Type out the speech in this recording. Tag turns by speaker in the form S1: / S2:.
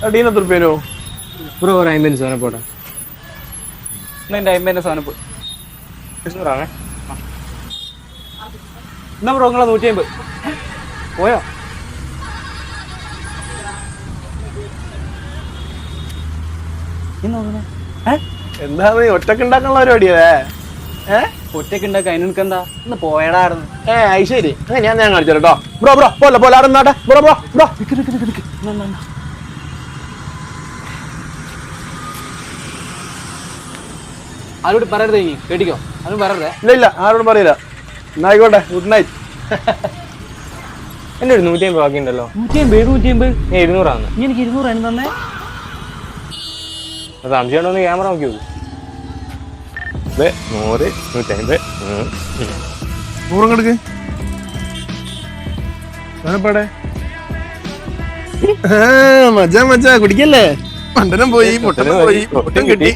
S1: അടീനത്ര പേരോ
S2: ബ്രോ ഒരു 50 സാധനം പോട്ടെ.
S3: എന്റെ 50 സാധനം പോയി. എന്നാ ബ്രോ നിങ്ങളെ 150 പോയോ?
S1: എന്താണ് ഒറ്റക്ക് ഉണ്ടാക്കാനുള്ള പരിപാടിയേ?
S3: ഒറ്റയ്ക്ക് ഉണ്ടാക്കുക അതിനെനിക്ക് എന്താ ഇന്ന് പോയടായിരുന്നു.
S1: അത് ശരി. ഞാൻ കാണിച്ചു കേട്ടോ. ബ്രോ ബ്രോ പോലെ പോലെ അവിടെ നിന്നാട്ടെ. ബ്രോ ബ്രോ ബ്രോ
S3: ആരോട് പറയരുത്, ഇനി കേട്ടിക്കോ, അതും പറയരുതേ.
S1: ഇല്ല ഇല്ല, ആരോടും പറയില്ല. എന്നായിക്കോട്ടെ, ഗുഡ് നൈറ്റ്.
S2: എന്റെ ഒരു 150 ബാക്കി ഉണ്ടല്ലോ.
S3: 150
S2: 200 ആണ്.
S3: നീ എനിക്ക് 200 ആണ് തന്നെ.
S2: സംശയം ഉണ്ടോ? ക്യാമറ നോക്കി നോക്കൂ. 100 150
S1: 100 എടുക്ക്. മജ മജ കുടിക്കല്ലേ. പണ്ടനം പോയി, പൊട്ടനും പോയി, പൊട്ടൻ കിട്ടി.